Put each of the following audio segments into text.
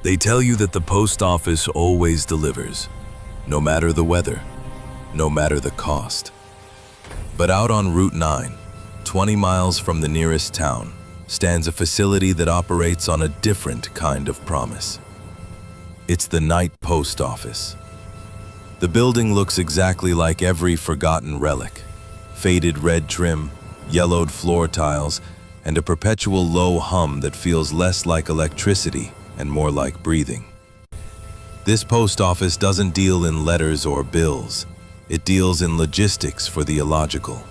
They tell you that the post office always delivers, no matter the weather, no matter the cost. But out on Route 9, 20 miles from the nearest town, stands a facility that operates on a different kind of promise. It's the night post office. The building looks exactly like every forgotten relic. Faded red trim, yellowed floor tiles, and a perpetual low hum that feels less like electricity and more like breathing. This post office doesn't deal in letters or bills. It deals in logistics for the illogical.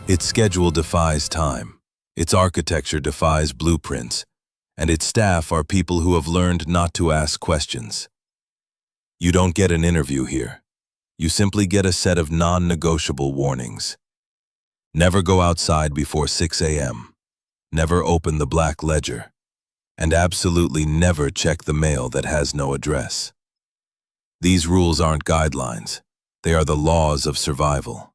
Its schedule defies time. Its architecture defies blueprints. And its staff are people who have learned not to ask questions. You don't get an interview here. You simply get a set of non-negotiable warnings. Never go outside before 6 a.m. Never open the black ledger. And absolutely never check the mail that has no address. These rules aren't guidelines. They are the laws of survival.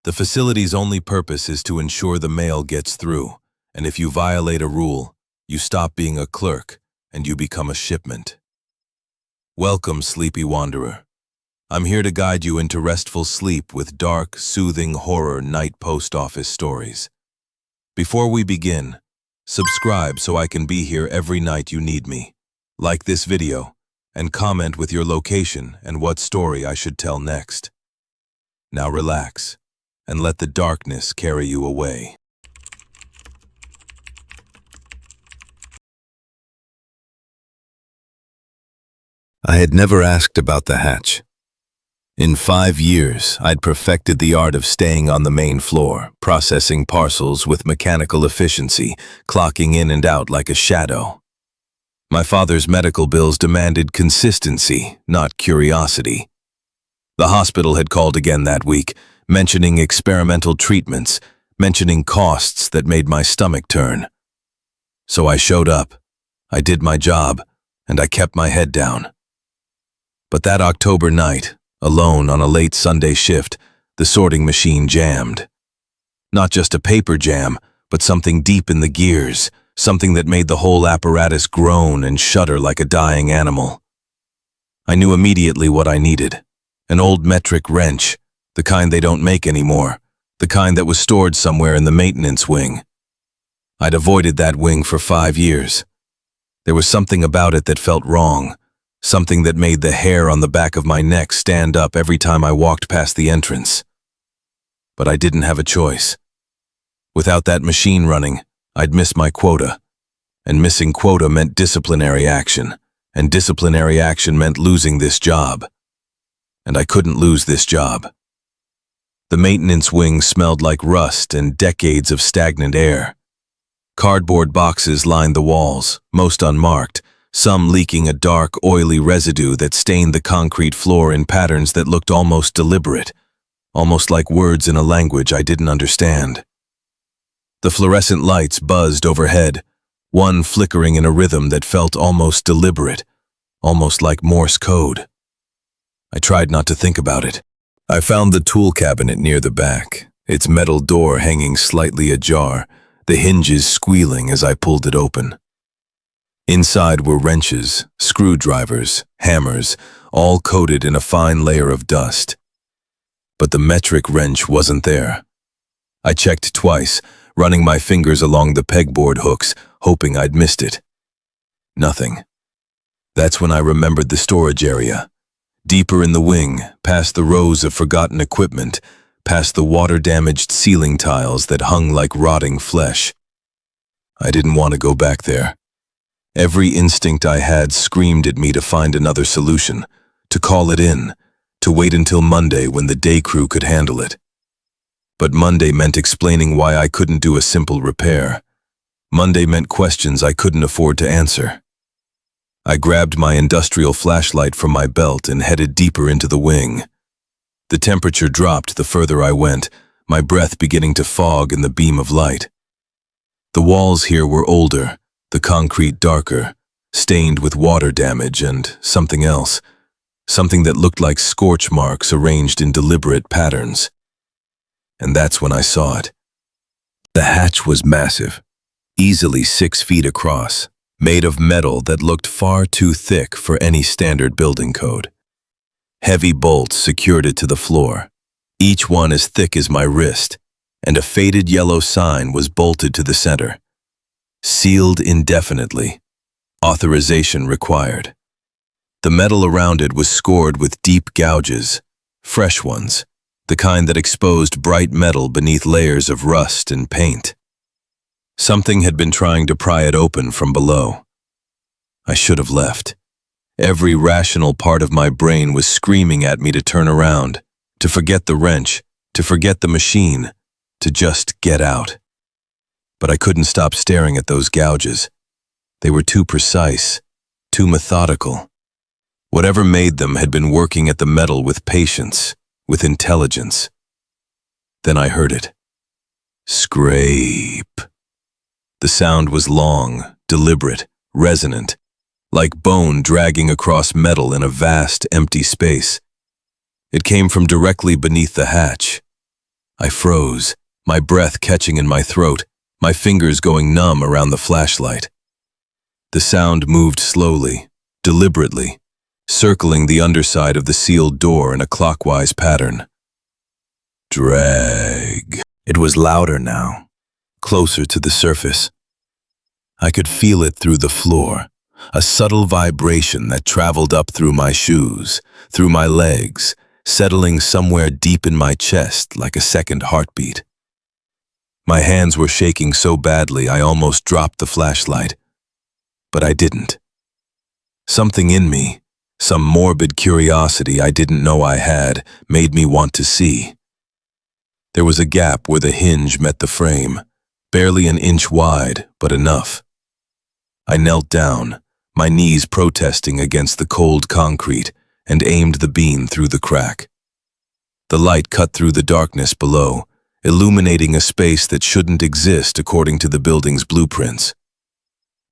The facility's only purpose is to ensure the mail gets through, and if you violate a rule, you stop being a clerk and you become a shipment. Welcome, sleepy wanderer. I'm here to guide you into restful sleep with dark, soothing horror night post office stories. Before we begin, subscribe so I can be here every night you need me. Like this video, and comment with your location and what story I should tell next. Now relax, and let the darkness carry you away. I had never asked about the hatch. In 5 years, I'd perfected the art of staying on the main floor, processing parcels with mechanical efficiency, clocking in and out like a shadow. My father's medical bills demanded consistency, not curiosity. The hospital had called again that week, mentioning experimental treatments, mentioning costs that made my stomach turn. So I showed up, I did my job, and I kept my head down. But that October night, alone on a late Sunday shift, the sorting machine jammed. Not just a paper jam, but something deep in the gears, something that made the whole apparatus groan and shudder like a dying animal. I knew immediately what I needed. An old metric wrench, the kind they don't make anymore, the kind that was stored somewhere in the maintenance wing. I'd avoided that wing for 5 years. There was something about it that felt wrong. Something that made the hair on the back of my neck stand up every time I walked past the entrance. But I didn't have a choice. Without that machine running, I'd miss my quota. And missing quota meant disciplinary action. And disciplinary action meant losing this job. And I couldn't lose this job. The maintenance wing smelled like rust and decades of stagnant air. Cardboard boxes lined the walls, most unmarked, some leaking a dark, oily residue that stained the concrete floor in patterns that looked almost deliberate, almost like words in a language I didn't understand. The fluorescent lights buzzed overhead, one flickering in a rhythm that felt almost deliberate, almost like Morse code. I tried not to think about it. I found the tool cabinet near the back, its metal door hanging slightly ajar, the hinges squealing as I pulled it open. Inside were wrenches, screwdrivers, hammers, all coated in a fine layer of dust. But the metric wrench wasn't there. I checked twice, running my fingers along the pegboard hooks, hoping I'd missed it. Nothing. That's when I remembered the storage area. Deeper in the wing, past the rows of forgotten equipment, past the water-damaged ceiling tiles that hung like rotting flesh. I didn't want to go back there. Every instinct I had screamed at me to find another solution, to call it in, to wait until Monday when the day crew could handle it. But Monday meant explaining why I couldn't do a simple repair. Monday meant questions I couldn't afford to answer. I grabbed my industrial flashlight from my belt and headed deeper into the wing. The temperature dropped the further I went, my breath beginning to fog in the beam of light. The walls here were older, the concrete darker, stained with water damage and something else, something that looked like scorch marks arranged in deliberate patterns. And that's when I saw it. The hatch was massive, easily 6 feet across, made of metal that looked far too thick for any standard building code. Heavy bolts secured it to the floor, each one as thick as my wrist, and a faded yellow sign was bolted to the center. Sealed indefinitely. Authorization required. The metal around it was scored with deep gouges, fresh ones, the kind that exposed bright metal beneath layers of rust and paint. Something had been trying to pry it open from below. I should have left. Every rational part of my brain was screaming at me to turn around, to forget the wrench, to forget the machine, to just get out. But I couldn't stop staring at those gouges. They were too precise, too methodical. Whatever made them had been working at the metal with patience, with intelligence. Then I heard it. Scrape. The sound was long, deliberate, resonant, like bone dragging across metal in a vast, empty space. It came from directly beneath the hatch. I froze, my breath catching in my throat, my fingers going numb around the flashlight. The sound moved slowly, deliberately, circling the underside of the sealed door in a clockwise pattern. Drag. It was louder now, closer to the surface. I could feel it through the floor, a subtle vibration that traveled up through my shoes, through my legs, settling somewhere deep in my chest like a second heartbeat. My hands were shaking so badly I almost dropped the flashlight. But I didn't. Something in me, some morbid curiosity I didn't know I had, made me want to see. There was a gap where the hinge met the frame, barely an inch wide, but enough. I knelt down, my knees protesting against the cold concrete, and aimed the beam through the crack. The light cut through the darkness below, illuminating a space that shouldn't exist according to the building's blueprints.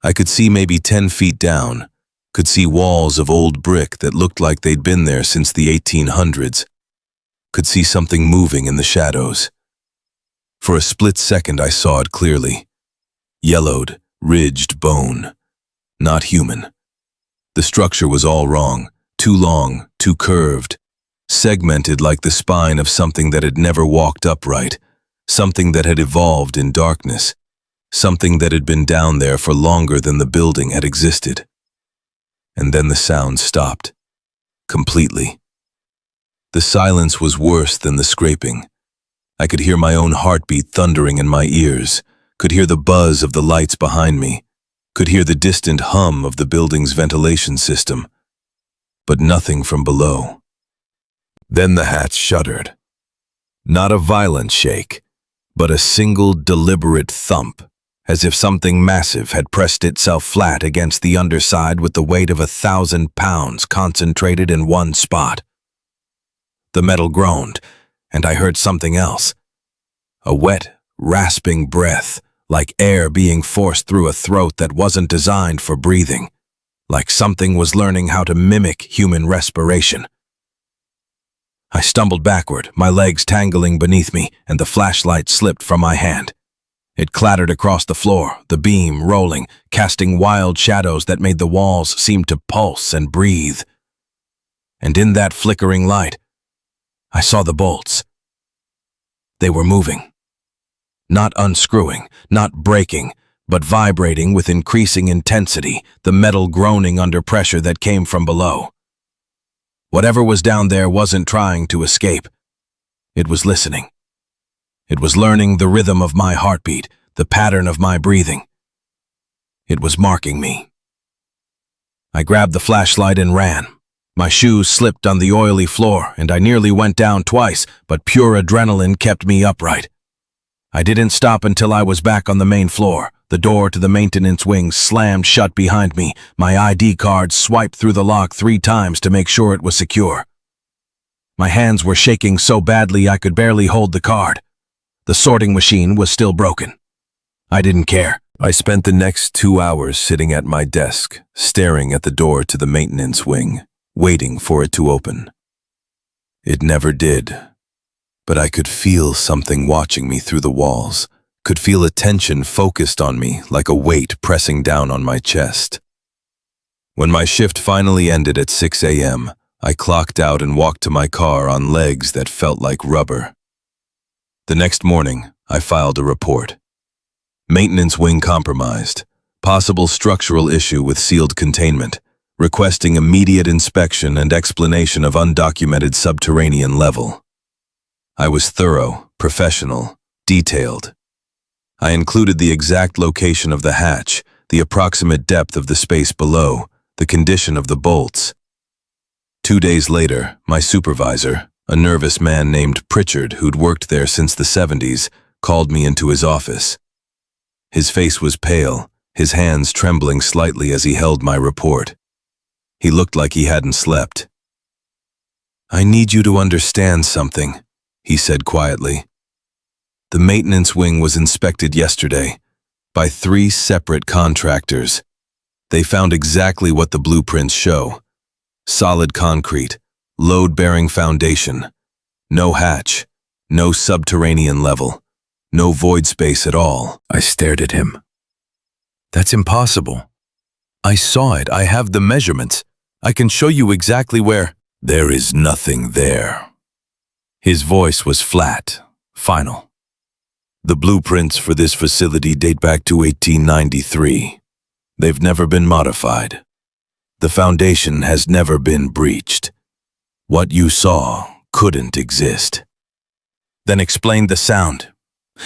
I could see maybe 10 feet down, could see walls of old brick that looked like they'd been there since the 1800s, could see something moving in the shadows. For a split second I saw it clearly. Yellowed, ridged bone. Not human. The structure was all wrong, too long, too curved, segmented like the spine of something that had never walked upright, something that had evolved in darkness, something that had been down there for longer than the building had existed. And then the sound stopped. Completely. The silence was worse than the scraping. I could hear my own heartbeat thundering in my ears, could hear the buzz of the lights behind me, could hear the distant hum of the building's ventilation system, but nothing from below. Then the hatch shuddered. Not a violent shake, but a single deliberate thump, as if something massive had pressed itself flat against the underside with the weight of 1,000 pounds concentrated in one spot. The metal groaned, and I heard something else. A wet, rasping breath, like air being forced through a throat that wasn't designed for breathing, like something was learning how to mimic human respiration. I stumbled backward, my legs tangling beneath me, and the flashlight slipped from my hand. It clattered across the floor, the beam rolling, casting wild shadows that made the walls seem to pulse and breathe. And in that flickering light, I saw the bolts. They were moving. Not unscrewing, not breaking, but vibrating with increasing intensity, the metal groaning under pressure that came from below. Whatever was down there wasn't trying to escape. It was listening. It was learning the rhythm of my heartbeat, the pattern of my breathing. It was marking me. I grabbed the flashlight and ran. My shoes slipped on the oily floor, and I nearly went down twice, but pure adrenaline kept me upright. I didn't stop until I was back on the main floor. The door to the maintenance wing slammed shut behind me. My ID card swiped through the lock 3 times to make sure it was secure. My hands were shaking so badly I could barely hold the card. The sorting machine was still broken. I didn't care. I spent the next 2 hours sitting at my desk, staring at the door to the maintenance wing, waiting for it to open. It never did, but I could feel something watching me through the walls, could feel a tension focused on me like a weight pressing down on my chest. When my shift finally ended at 6 a.m., I clocked out and walked to my car on legs that felt like rubber. The next morning, I filed a report. Maintenance wing compromised, possible structural issue with sealed containment, requesting immediate inspection and explanation of undocumented subterranean level. I was thorough, professional, detailed. I included the exact location of the hatch, the approximate depth of the space below, the condition of the bolts. 2 days later, my supervisor, a nervous man named Pritchard who'd worked there since the 70s, called me into his office. His face was pale, his hands trembling slightly as he held my report. He looked like he hadn't slept. "I need you to understand something," he said quietly. "The maintenance wing was inspected yesterday by 3 separate contractors. They found exactly what the blueprints show. Solid concrete, load-bearing foundation, no hatch, no subterranean level, no void space at all." I stared at him. "That's impossible. I saw it. I have the measurements. I can show you exactly where." "There is nothing there." His voice was flat, final. "The blueprints for this facility date back to 1893. They've never been modified. The foundation has never been breached. What you saw couldn't exist." "Then explain the sound.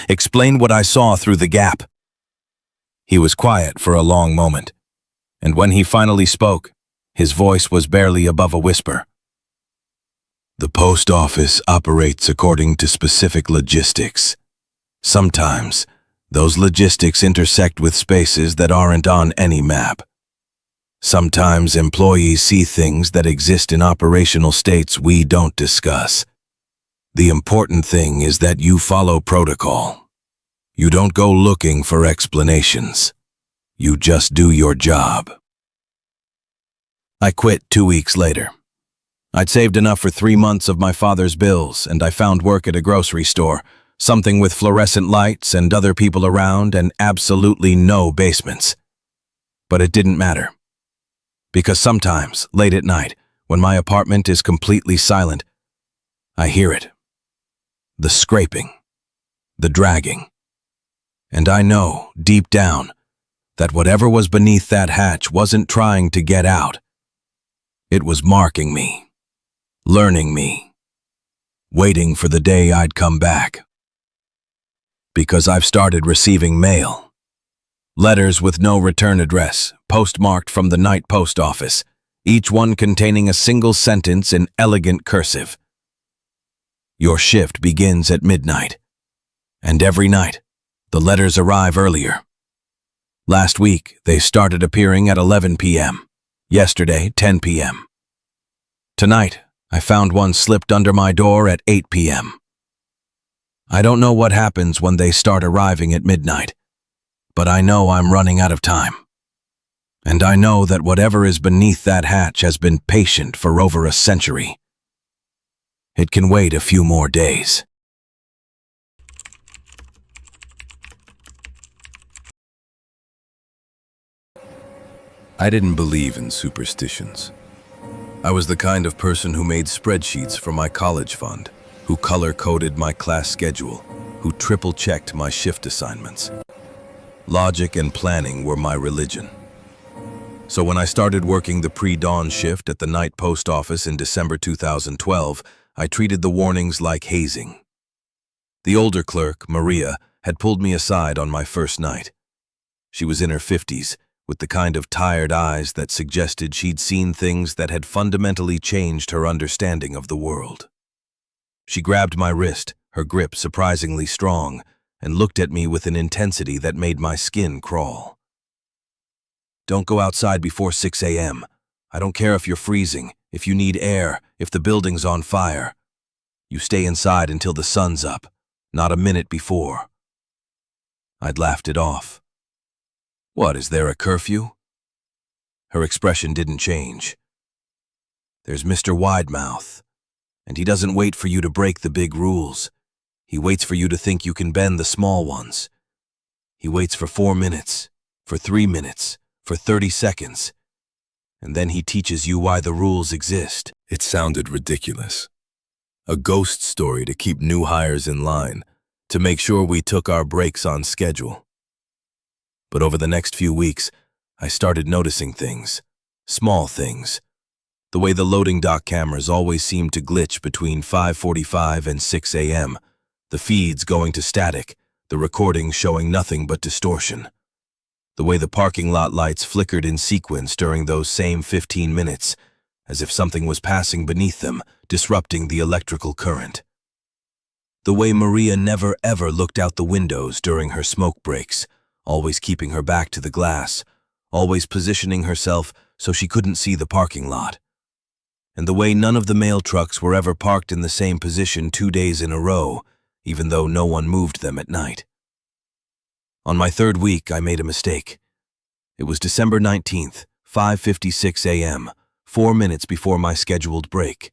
Explain what I saw through the gap." He was quiet for a long moment, and when he finally spoke, his voice was barely above a whisper. "The post office operates according to specific logistics. Sometimes, those logistics intersect with spaces that aren't on any map. Sometimes employees see things that exist in operational states we don't discuss. The important thing is that you follow protocol. You don't go looking for explanations. You just do your job." I quit 2 weeks later. I'd saved enough for 3 months of my father's bills, and I found work at a grocery store, something with fluorescent lights and other people around and absolutely no basements. But it didn't matter. Because sometimes, late at night, when my apartment is completely silent, I hear it. The scraping, the dragging. And I know, deep down, that whatever was beneath that hatch wasn't trying to get out. It was marking me, learning me, waiting for the day I'd come back. Because I've started receiving mail. Letters with no return address, postmarked from the night post office, each one containing a single sentence in elegant cursive. "Your shift begins at midnight." And every night, the letters arrive earlier. Last week, they started appearing at 11 p.m. Yesterday, 10 p.m. Tonight, I found one slipped under my door at 8 p.m. I don't know what happens when they start arriving at midnight, but I know I'm running out of time. And I know that whatever is beneath that hatch has been patient for over a century. It can wait a few more days. I didn't believe in superstitions. I was the kind of person who made spreadsheets for my college fund, who color-coded my class schedule, who triple-checked my shift assignments. Logic and planning were my religion. So when I started working the pre-dawn shift at the night post office in December 2012, I treated the warnings like hazing. The older clerk, Maria, had pulled me aside on my first night. She was in her 50s, with the kind of tired eyes that suggested she'd seen things that had fundamentally changed her understanding of the world. She grabbed my wrist, her grip surprisingly strong, and looked at me with an intensity that made my skin crawl. "Don't go outside before 6 a.m. I don't care if you're freezing, if you need air, if the building's on fire. You stay inside until the sun's up, not a minute before." I'd laughed it off. "What, is there a curfew?" Her expression didn't change. "There's Mr. Widemouth, and he doesn't wait for you to break the big rules. He waits for you to think you can bend the small ones, He waits for 4 minutes, for 3 minutes, for 30 seconds, and then he teaches you why the rules exist. It sounded ridiculous. A ghost story to keep new hires in line, to make sure we took our breaks on schedule. But over the next few weeks, I started noticing things, small things. The way the loading dock cameras always seemed to glitch between 5:45 and 6 a.m., the feeds going to static, the recording showing nothing but distortion. The way the parking lot lights flickered in sequence during those same 15 minutes, as if something was passing beneath them, disrupting the electrical current. The way Maria never ever looked out the windows during her smoke breaks, always keeping her back to the glass, always positioning herself so she couldn't see the parking lot. And the way none of the mail trucks were ever parked in the same position 2 days in a row, even though no one moved them at night. On my third week, I made a mistake. It was December 19th, 5:56 a.m., 4 minutes before my scheduled break.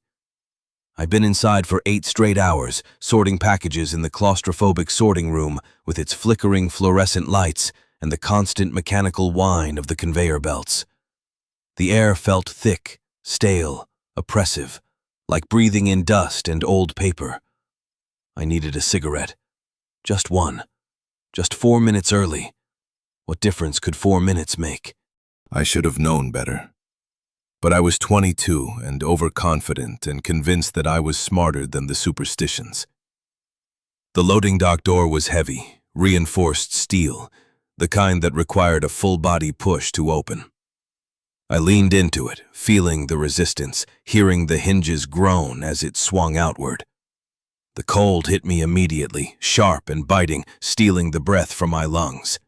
I'd been inside for 8 straight hours, sorting packages in the claustrophobic sorting room with its flickering fluorescent lights and the constant mechanical whine of the conveyor belts. The air felt thick, stale, oppressive, like breathing in dust and old paper. I needed a cigarette. Just one. Just 4 minutes early. What difference could 4 minutes make? I should have known better. But I was 22 and overconfident and convinced that I was smarter than the superstitions. The loading dock door was heavy, reinforced steel, the kind that required a full-body push to open. I leaned into it, feeling the resistance, hearing the hinges groan as it swung outward. The cold hit me immediately, sharp and biting, stealing the breath from my lungs.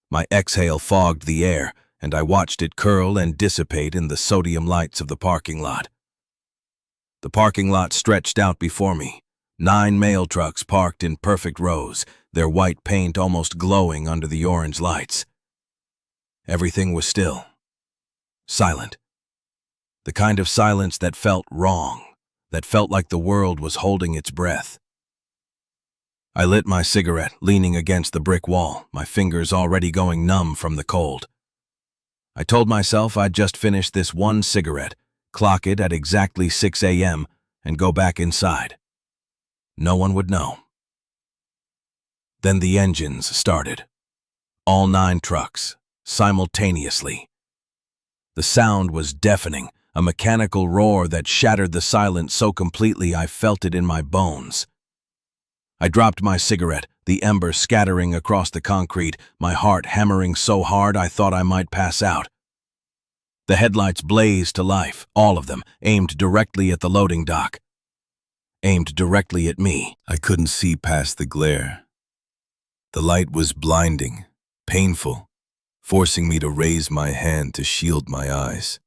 My exhale fogged the air, and I watched it curl and dissipate in the sodium lights of the parking lot. The parking lot stretched out before me, 9 mail trucks parked in perfect rows, their white paint almost glowing under the orange lights. Everything was still. Silent. The kind of silence that felt wrong, that felt like the world was holding its breath. I lit my cigarette, leaning against the brick wall, my fingers already going numb from the cold. I told myself I'd just finish this one cigarette, clock it at exactly 6 a.m., and go back inside. No one would know. Then the engines started. All 9 trucks, simultaneously. The sound was deafening, a mechanical roar that shattered the silence so completely I felt it in my bones. I dropped my cigarette, the ember scattering across the concrete, my heart hammering so hard I thought I might pass out. The headlights blazed to life, all of them, aimed directly at the loading dock. Aimed directly at me. I couldn't see past the glare. The light was blinding, painful, forcing me to raise my hand to shield my eyes.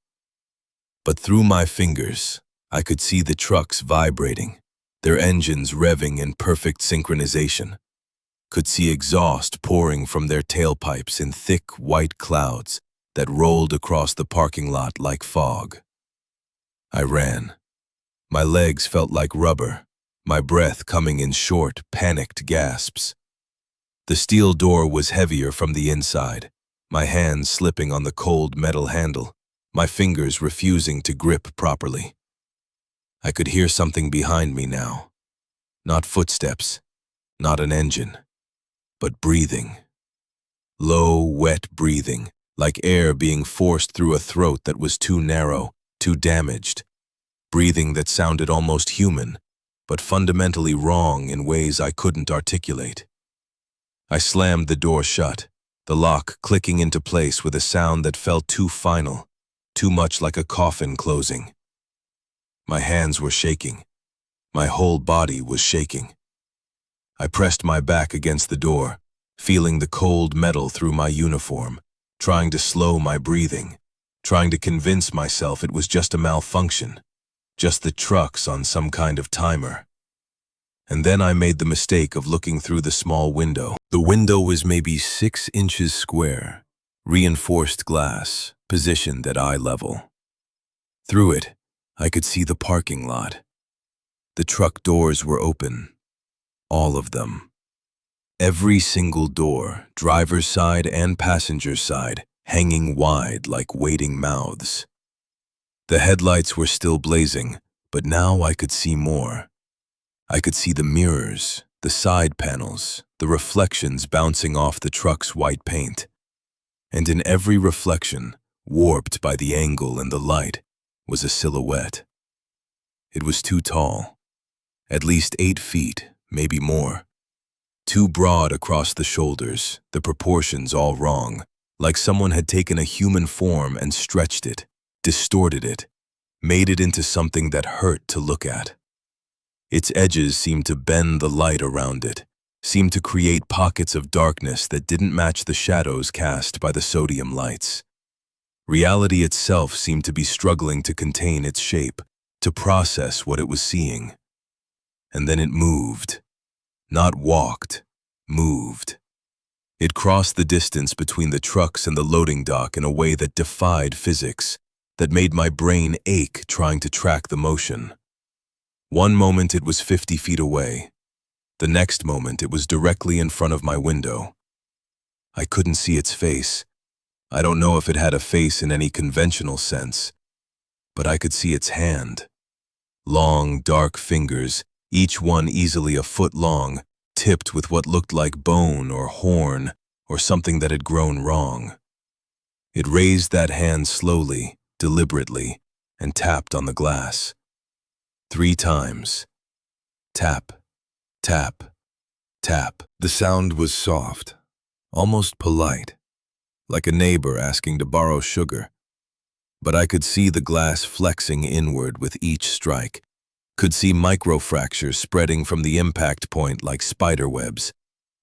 But through my fingers, I could see the trucks vibrating, their engines revving in perfect synchronization. Could see exhaust pouring from their tailpipes in thick white clouds that rolled across the parking lot like fog. I ran. My legs felt like rubber, my breath coming in short, panicked gasps. The steel door was heavier from the inside, my hands slipping on the cold metal handle, my fingers refusing to grip properly. I could hear something behind me now. Not footsteps, not an engine, but breathing. Low, wet breathing, like air being forced through a throat that was too narrow, too damaged. Breathing that sounded almost human, but fundamentally wrong in ways I couldn't articulate. I slammed the door shut, the lock clicking into place with a sound that felt too final, too much like a coffin closing. My hands were shaking. My whole body was shaking. I pressed my back against the door, feeling the cold metal through my uniform, trying to slow my breathing, trying to convince myself it was just a malfunction, just the trucks on some kind of timer. And then I made the mistake of looking through the small window. The window was maybe 6 inches square, reinforced glass, positioned at eye level. Through it, I could see the parking lot. The truck doors were open. All of them. Every single door, driver's side and passenger's side, hanging wide like waiting mouths. The headlights were still blazing, but now I could see more. I could see the mirrors, the side panels, the reflections bouncing off the truck's white paint. And in every reflection, warped by the angle and the light, was a silhouette. It was too tall, at least 8 feet, maybe more. Too broad across the shoulders, the proportions all wrong, like someone had taken a human form and stretched it, distorted it, made it into something that hurt to look at. Its edges seemed to bend the light around it, seemed to create pockets of darkness that didn't match the shadows cast by the sodium lights. Reality itself seemed to be struggling to contain its shape, to process what it was seeing. And then it moved. Not walked, moved. It crossed the distance between the trucks and the loading dock in a way that defied physics, that made my brain ache trying to track the motion. One moment it was 50 feet away. The next moment it was directly in front of my window. I couldn't see its face. I don't know if it had a face in any conventional sense, but I could see its hand. Long, dark fingers, each one easily a foot long, tipped with what looked like bone or horn or something that had grown wrong. It raised that hand slowly, deliberately, and tapped on the glass. 3 times. Tap, tap, tap. The sound was soft, almost polite, like a neighbor asking to borrow sugar. But I could see the glass flexing inward with each strike, could see microfractures spreading from the impact point like spider webs,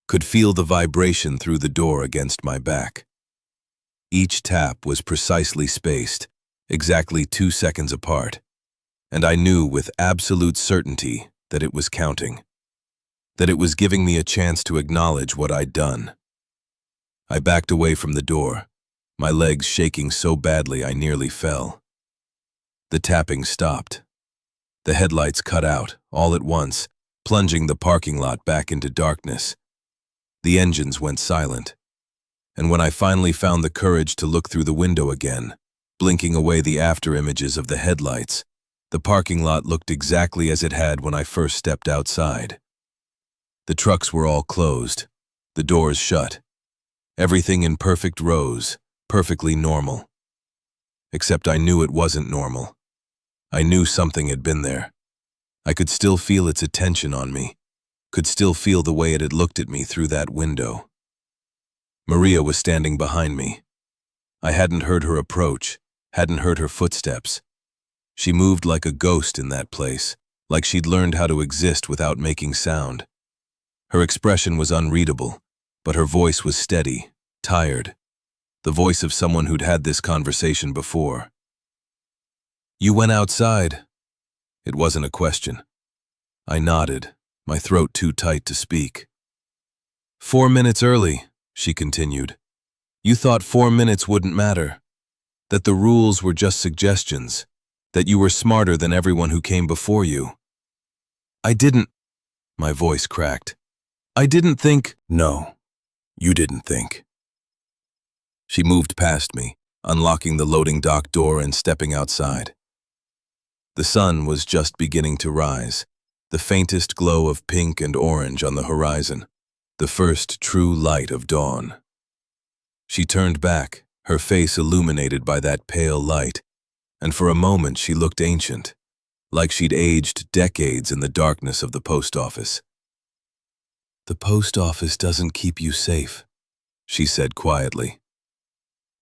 could feel the vibration through the door against my back. Each tap was precisely spaced, exactly 2 seconds apart, and I knew with absolute certainty that it was counting, that it was giving me a chance to acknowledge what I'd done. I backed away from the door, my legs shaking so badly I nearly fell. The tapping stopped. The headlights cut out, all at once, plunging the parking lot back into darkness. The engines went silent, and when I finally found the courage to look through the window again, blinking away the after images of the headlights, the parking lot looked exactly as it had when I first stepped outside. The trucks were all closed, the doors shut, everything in perfect rows, perfectly normal. Except I knew it wasn't normal. I knew something had been there. I could still feel its attention on me, could still feel the way it had looked at me through that window. Maria was standing behind me. I hadn't heard her approach, hadn't heard her footsteps. She moved like a ghost in that place, like she'd learned how to exist without making sound. Her expression was unreadable, but her voice was steady, tired, the voice of someone who'd had this conversation before. "You went outside." It wasn't a question. I nodded, my throat too tight to speak. 4 minutes early, she continued. You thought 4 minutes wouldn't matter, that the rules were just suggestions, that you were smarter than everyone who came before you. I didn't, my voice cracked. I didn't think. No, you didn't think. She moved past me, unlocking the loading dock door and stepping outside. The sun was just beginning to rise, the faintest glow of pink and orange on the horizon, the first true light of dawn. She turned back, her face illuminated by that pale light, and for a moment she looked ancient, like she'd aged decades in the darkness of the post office. The post office doesn't keep you safe, she said quietly.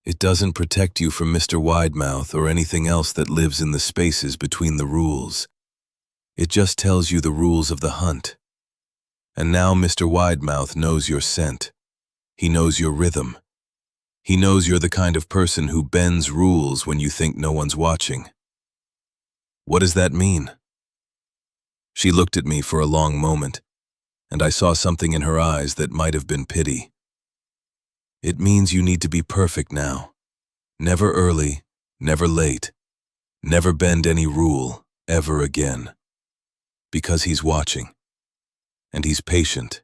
It doesn't protect you from Mr. Widemouth or anything else that lives in the spaces between the rules. It just tells you the rules of the hunt. And now Mr. Widemouth knows your scent. He knows your rhythm. He knows you're the kind of person who bends rules when you think no one's watching. What does that mean? She looked at me for a long moment, and I saw something in her eyes that might have been pity. It means you need to be perfect now. Never early, never late. Never bend any rule, ever again. Because he's watching. And he's patient.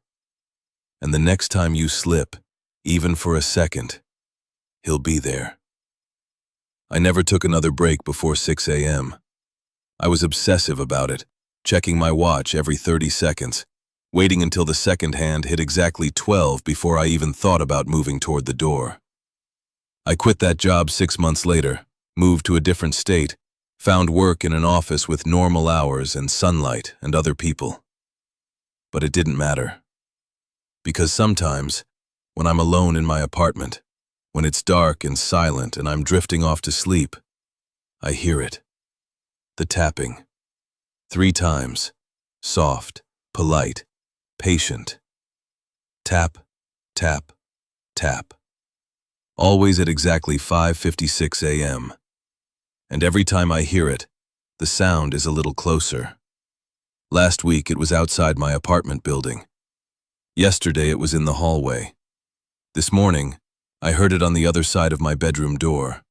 And the next time you slip, even for a second, he'll be there. I never took another break before 6 a.m. I was obsessive about it, checking my watch every 30 seconds, waiting until the second hand hit exactly 12 before I even thought about moving toward the door. I quit that job 6 months later, moved to a different state, found work in an office with normal hours and sunlight and other people. But it didn't matter. Because sometimes, when I'm alone in my apartment, when it's dark and silent and I'm drifting off to sleep, I hear it. The tapping. 3 times. Soft, polite, patient. Tap, tap, tap. Always at exactly 5:56 a.m. And every time I hear it, the sound is a little closer. Last week it was outside my apartment building. Yesterday it was in the hallway. This morning, I heard it on the other side of my bedroom door.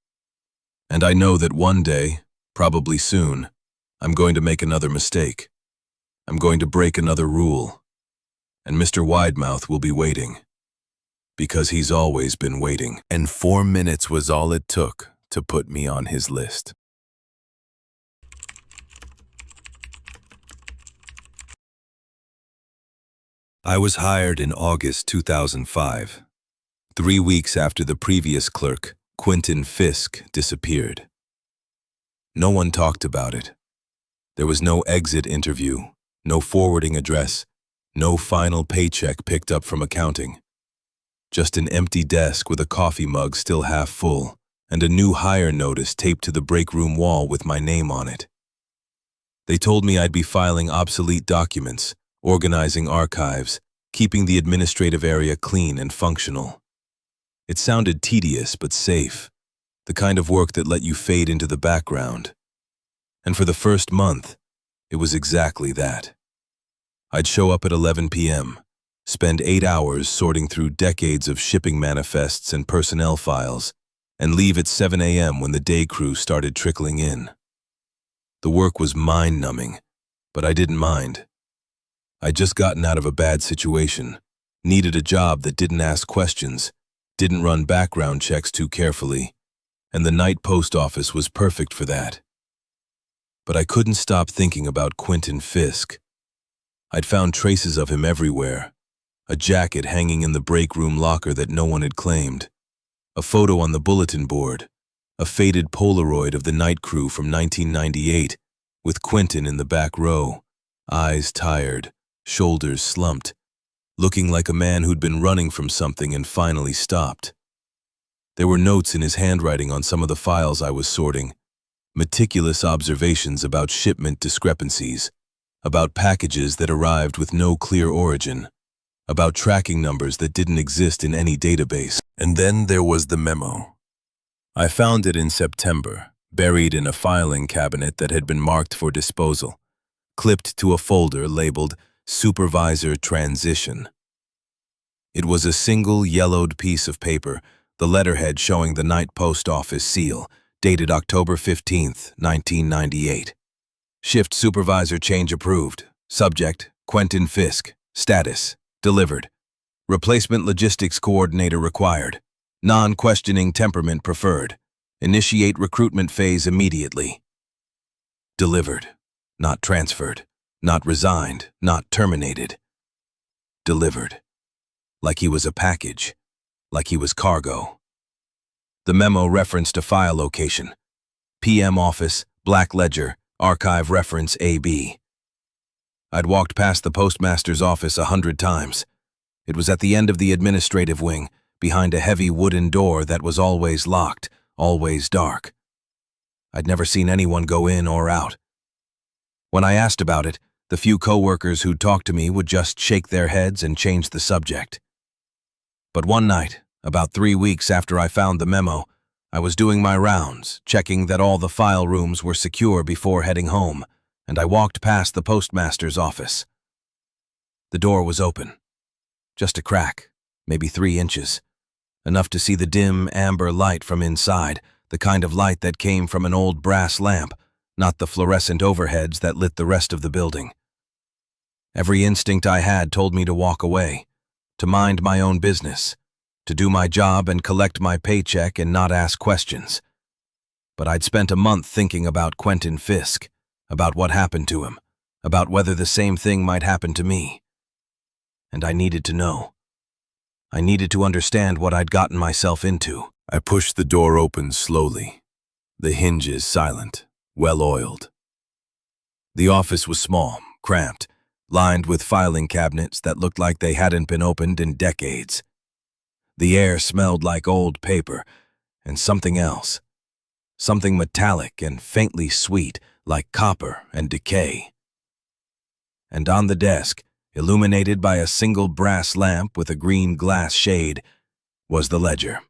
And I know that one day, probably soon, I'm going to make another mistake. I'm going to break another rule. And Mr. Widemouth will be waiting. Because he's always been waiting. And 4 minutes was all it took to put me on his list. I was hired in August 2005, 3 weeks after the previous clerk, Quentin Fisk, disappeared. No one talked about it. There was no exit interview, no forwarding address, no final paycheck picked up from accounting. Just an empty desk with a coffee mug still half full, and a new hire notice taped to the break room wall with my name on it. They told me I'd be filing obsolete documents, organizing archives, keeping the administrative area clean and functional. It sounded tedious but safe, the kind of work that let you fade into the background. And for the first month, it was exactly that. I'd show up at 11 p.m., spend 8 hours sorting through decades of shipping manifests and personnel files, and leave at 7 a.m. when the day crew started trickling in. The work was mind-numbing, but I didn't mind. I'd just gotten out of a bad situation, needed a job that didn't ask questions, didn't run background checks too carefully, and the night post office was perfect for that. But I couldn't stop thinking about Quentin Fisk. I'd found traces of him everywhere, a jacket hanging in the break room locker that no one had claimed, a photo on the bulletin board, a faded Polaroid of the night crew from 1998, with Quentin in the back row, eyes tired, shoulders slumped, looking like a man who'd been running from something and finally stopped. There were notes in his handwriting on some of the files I was sorting, meticulous observations about shipment discrepancies, about packages that arrived with no clear origin, about tracking numbers that didn't exist in any database. And then there was the memo. I found it in September, buried in a filing cabinet that had been marked for disposal, clipped to a folder labeled Supervisor Transition. It was a single yellowed piece of paper, the letterhead showing the night post office seal, dated October 15th, 1998. Shift supervisor change approved. Subject, Quentin Fisk. Status, delivered. Replacement logistics coordinator required. Non-questioning temperament preferred. Initiate recruitment phase immediately. Delivered. Not transferred. Not resigned. Not terminated. Delivered. Like he was a package. Like he was cargo. The memo referenced a file location. PM office, Black Ledger, archive reference AB. I'd walked past the postmaster's office 100 times. It was at the end of the administrative wing, behind a heavy wooden door that was always locked, always dark. I'd never seen anyone go in or out. When I asked about it, the few coworkers who'd talked to me would just shake their heads and change the subject. But one night, about 3 weeks after I found the memo, I was doing my rounds, checking that all the file rooms were secure before heading home, and I walked past the postmaster's office. The door was open. Just a crack, maybe 3 inches. Enough to see the dim, amber light from inside, the kind of light that came from an old brass lamp, not the fluorescent overheads that lit the rest of the building. Every instinct I had told me to walk away, to mind my own business, to do my job and collect my paycheck and not ask questions. But I'd spent a month thinking about Quentin Fisk, about what happened to him, about whether the same thing might happen to me. And I needed to know. I needed to understand what I'd gotten myself into. I pushed the door open slowly, the hinges silent, well-oiled. The office was small, cramped, lined with filing cabinets that looked like they hadn't been opened in decades. The air smelled like old paper and something else, something metallic and faintly sweet like copper and decay. And on the desk, illuminated by a single brass lamp with a green glass shade, was the ledger.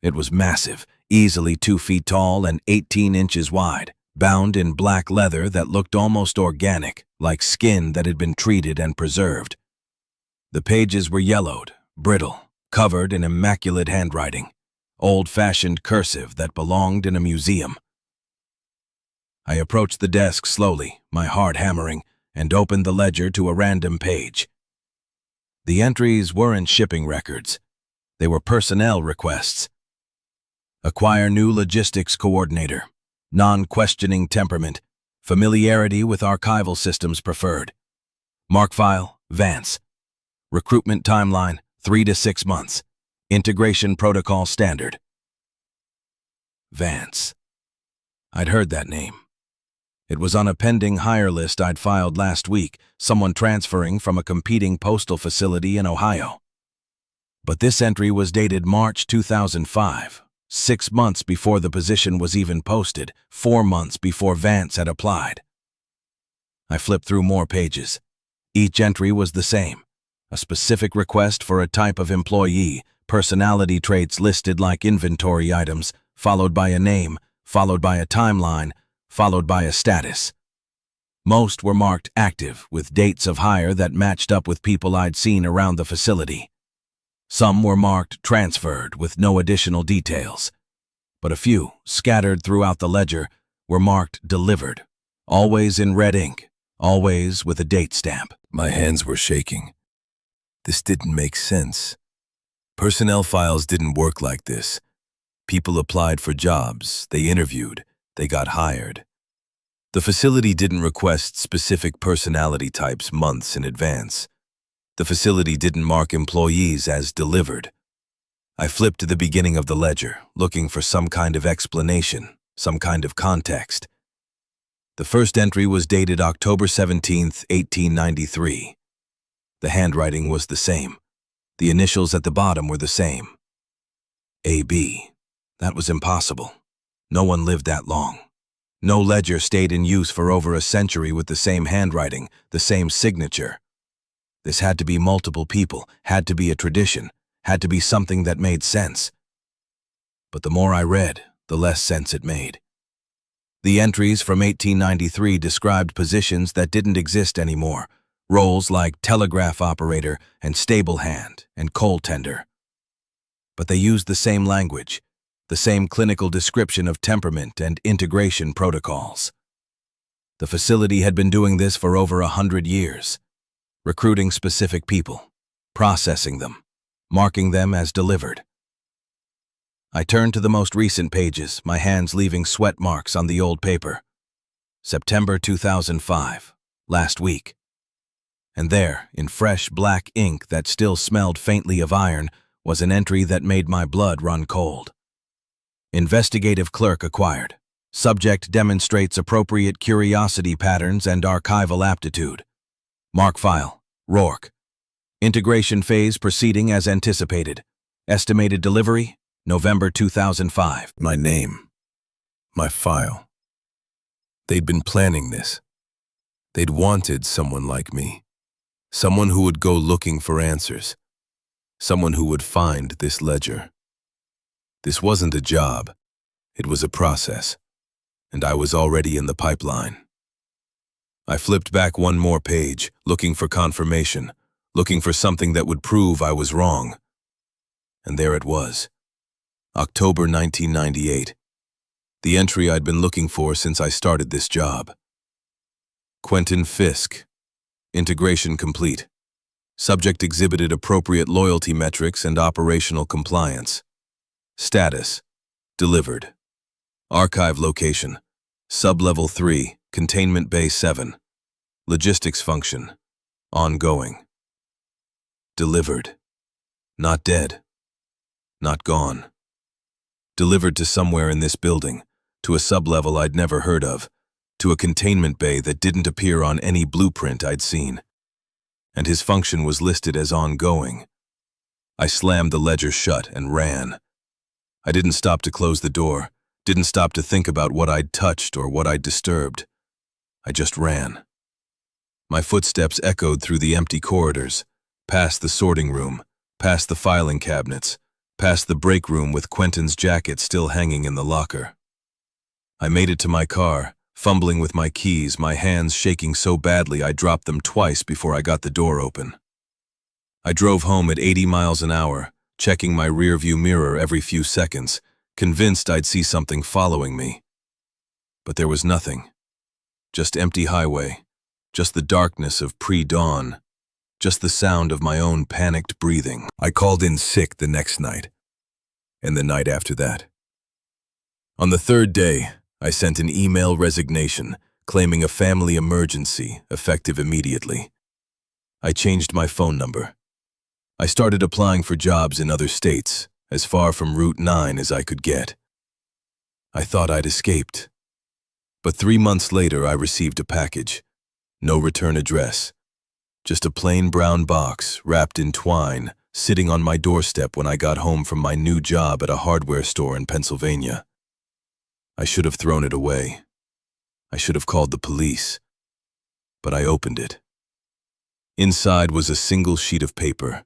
It was massive, easily 2 feet tall and 18 inches wide, bound in black leather that looked almost organic, like skin that had been treated and preserved. The pages were yellowed, brittle, covered in immaculate handwriting, old-fashioned cursive that belonged in a museum. I approached the desk slowly, my heart hammering, and opened the ledger to a random page. The entries weren't shipping records. They were personnel requests. Acquire new logistics coordinator. Non-questioning temperament. Familiarity with archival systems preferred. Mark file, Vance. Recruitment timeline, 3 to 6 months. Integration protocol standard. Vance. I'd heard that name. It was on a pending hire list I'd filed last week, someone transferring from a competing postal facility in Ohio. But this entry was dated March 2005, 6 months before the position was even posted, 4 months before Vance had applied. I flipped through more pages. Each entry was the same, a specific request for a type of employee, personality traits listed like inventory items, followed by a name, followed by a timeline, followed by a status. Most were marked active, with dates of hire that matched up with people I'd seen around the facility. Some were marked transferred, with no additional details. But a few, scattered throughout the ledger, were marked delivered, always in red ink, always with a date stamp. My hands were shaking. This didn't make sense. Personnel files didn't work like this. People applied for jobs, they interviewed, they got hired. The facility didn't request specific personality types months in advance. The facility didn't mark employees as delivered. I flipped to the beginning of the ledger, looking for some kind of explanation, some kind of context. The first entry was dated October 17, 1893. The handwriting was the same. The initials at the bottom were the same. AB. That was impossible. No one lived that long. No ledger stayed in use for over a century with the same handwriting, the same signature. This had to be multiple people, had to be a tradition, had to be something that made sense. But the more I read, the less sense it made. The entries from 1893 described positions that didn't exist anymore, roles like telegraph operator and stable hand and coal tender. But they used the same language, the same clinical description of temperament and integration protocols. The facility had been doing this for over 100 years, recruiting specific people, processing them, marking them as delivered. I turned to the most recent pages, my hands leaving sweat marks on the old paper. September 2005, last week. And there, in fresh black ink that still smelled faintly of iron, was an entry that made my blood run cold. Investigative clerk acquired. Subject demonstrates appropriate curiosity patterns and archival aptitude. Mark file, Rourke. Integration phase proceeding as anticipated. Estimated delivery, November 2005. My name. My file. They'd been planning this. They'd wanted someone like me. Someone who would go looking for answers. Someone who would find this ledger. This wasn't a job. It was a process. And I was already in the pipeline. I flipped back one more page, looking for confirmation, looking for something that would prove I was wrong. And there it was. October 1998. The entry I'd been looking for since I started this job. Quentin Fisk. Integration complete. Subject exhibited appropriate loyalty metrics and operational compliance. Status: delivered. Archive location: Sublevel 3, Containment Bay 7. Logistics function: ongoing. Delivered. Not dead. Not gone. Delivered to somewhere in this building, to a sublevel I'd never heard of, to a containment bay that didn't appear on any blueprint I'd seen. And his function was listed as ongoing. I slammed the ledger shut and ran. I didn't stop to close the door, didn't stop to think about what I'd touched or what I'd disturbed. I just ran. My footsteps echoed through the empty corridors, past the sorting room, past the filing cabinets, past the break room with Quentin's jacket still hanging in the locker. I made it to my car, fumbling with my keys, my hands shaking so badly I dropped them twice before I got the door open. I drove home at 80 miles an hour, checking my rearview mirror every few seconds, convinced I'd see something following me. But there was nothing. Just empty highway, just the darkness of pre-dawn, just the sound of my own panicked breathing. I called in sick the next night, and the night after that. On the third day, I sent an email resignation claiming a family emergency, effective immediately. I changed my phone number. I started applying for jobs in other states, as far from Route 9 as I could get. I thought I'd escaped. But 3 months later, I received a package. No return address. Just a plain brown box, wrapped in twine, sitting on my doorstep when I got home from my new job at a hardware store in Pennsylvania. I should have thrown it away. I should have called the police. But I opened it. Inside was a single sheet of paper,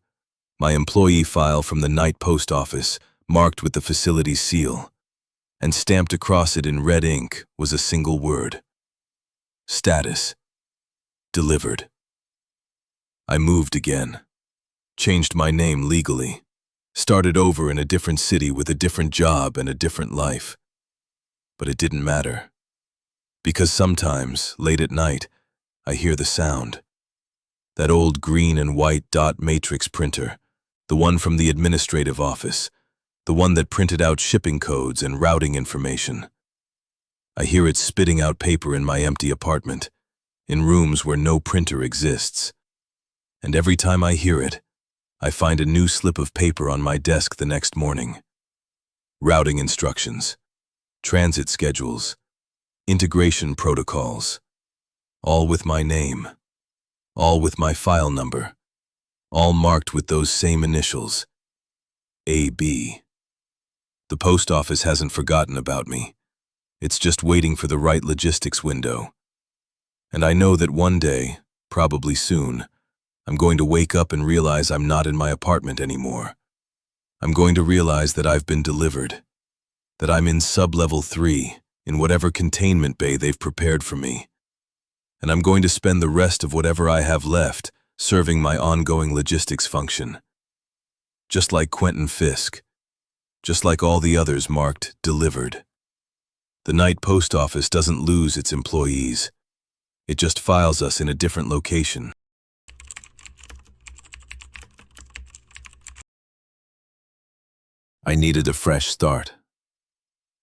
my employee file from the night post office, marked with the facility's seal, and stamped across it in red ink was a single word: status: delivered. I moved again, changed my name legally, started over in a different city with a different job and a different life. But it didn't matter, because sometimes, late at night, I hear the sound. That old green and white dot matrix printer, the one from the administrative office, the one that printed out shipping codes and routing information. I hear it spitting out paper in my empty apartment, in rooms where no printer exists. And every time I hear it, I find a new slip of paper on my desk the next morning. Routing instructions, transit schedules, integration protocols, all with my name, all with my file number, all marked with those same initials, AB. The post office hasn't forgotten about me. It's just waiting for the right logistics window. And I know that one day, probably soon, I'm going to wake up and realize I'm not in my apartment anymore. I'm going to realize that I've been delivered, that I'm in sublevel 3, in whatever containment bay they've prepared for me. And I'm going to spend the rest of whatever I have left serving my ongoing logistics function. Just like Quentin Fisk, just like all the others marked delivered. The night post office doesn't lose its employees. It just files us in a different location. I needed a fresh start.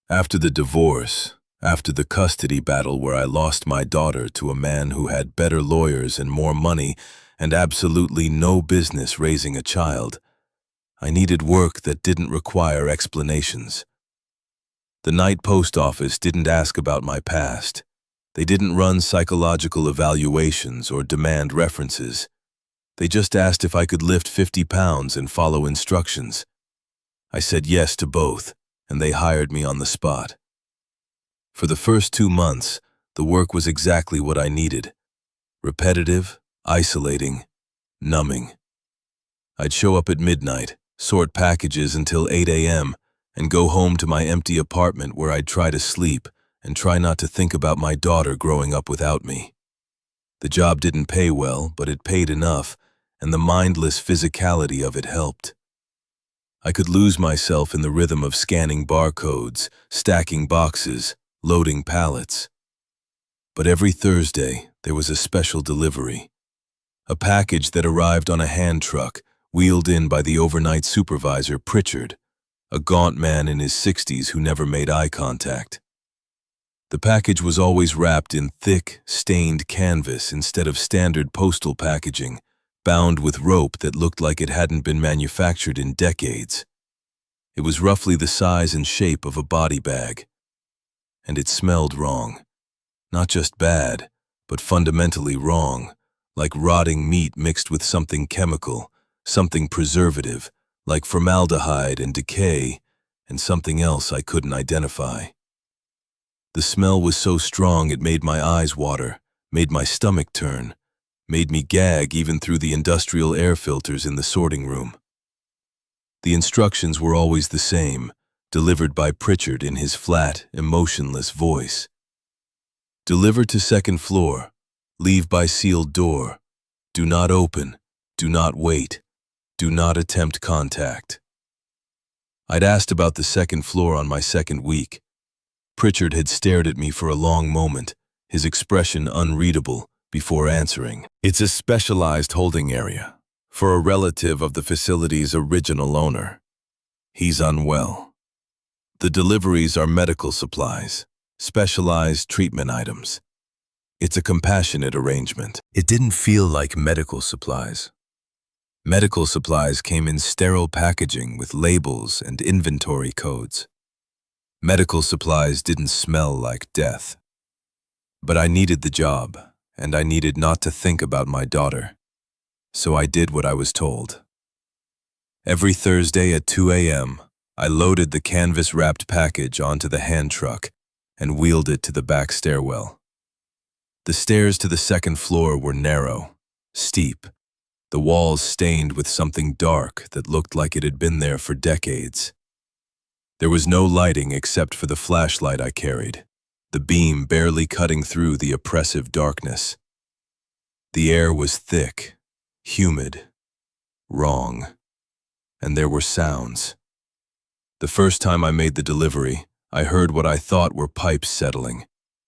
After the divorce, after the custody battle where I lost my daughter to a man who had better lawyers and more money and absolutely no business raising a child, I needed work that didn't require explanations. The night post office didn't ask about my past. They didn't run psychological evaluations or demand references. They just asked if I could lift 50 pounds and follow instructions. I said yes to both, and they hired me on the spot. For the first 2 months, the work was exactly what I needed. Repetitive, isolating, numbing. I'd show up at midnight, sort packages until 8 a.m., and go home to my empty apartment where I'd try to sleep and try not to think about my daughter growing up without me. The job didn't pay well, but it paid enough, and the mindless physicality of it helped. I could lose myself in the rhythm of scanning barcodes, stacking boxes, loading pallets. But every Thursday, there was a special delivery. A package that arrived on a hand truck, wheeled in by the overnight supervisor, Pritchard, a gaunt man in his 60s who never made eye contact. The package was always wrapped in thick, stained canvas instead of standard postal packaging, bound with rope that looked like it hadn't been manufactured in decades. It was roughly the size and shape of a body bag. And it smelled wrong. Not just bad, but fundamentally wrong, like rotting meat mixed with something chemical, something preservative, like formaldehyde and decay, and something else I couldn't identify. The smell was so strong it made my eyes water, made my stomach turn, made me gag even through the industrial air filters in the sorting room. The instructions were always the same, delivered by Pritchard in his flat, emotionless voice. Deliver to second floor. Leave by sealed door. Do not open. Do not wait. Do not attempt contact. I'd asked about the second floor on my second week. Pritchard had stared at me for a long moment, his expression unreadable, before answering. It's a specialized holding area for a relative of the facility's original owner. He's unwell. The deliveries are medical supplies, specialized treatment items. It's a compassionate arrangement. It didn't feel like medical supplies. Medical supplies came in sterile packaging with labels and inventory codes. Medical supplies didn't smell like death. But I needed the job, and I needed not to think about my daughter. So I did what I was told. Every Thursday at 2 a.m., I loaded the canvas-wrapped package onto the hand truck and wheeled it to the back stairwell. The stairs to the second floor were narrow, steep, the walls stained with something dark that looked like it had been there for decades. There was no lighting except for the flashlight I carried, the beam barely cutting through the oppressive darkness. The air was thick, humid, wrong, and there were sounds. The first time I made the delivery, I heard what I thought were pipes settling,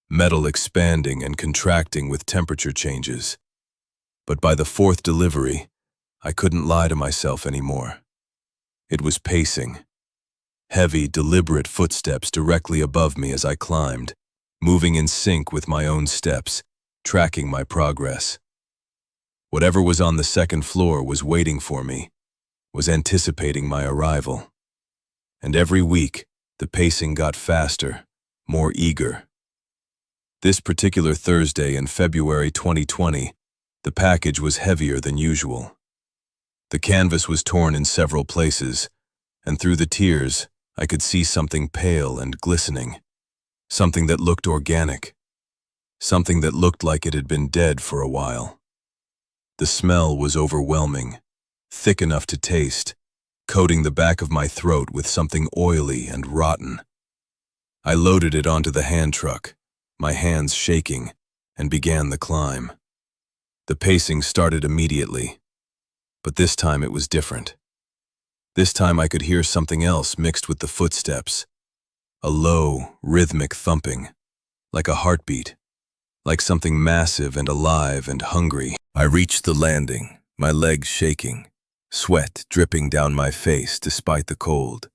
metal expanding and contracting with temperature changes. But by the fourth delivery, I couldn't lie to myself anymore. It was pacing. Heavy, deliberate footsteps directly above me as I climbed, moving in sync with my own steps, tracking my progress. Whatever was on the second floor was waiting for me, was anticipating my arrival. And every week, the pacing got faster, more eager. This particular Thursday in February 2020, the package was heavier than usual. The canvas was torn in several places, and through the tears, I could see something pale and glistening, something that looked organic, something that looked like it had been dead for a while. The smell was overwhelming, thick enough to taste, coating the back of my throat with something oily and rotten. I loaded it onto the hand truck, my hands shaking, and began the climb. The pacing started immediately, but this time it was different. This time I could hear something else mixed with the footsteps, a low, rhythmic thumping, like a heartbeat, like something massive and alive and hungry. I reached the landing, my legs shaking, sweat dripping down my face despite the cold.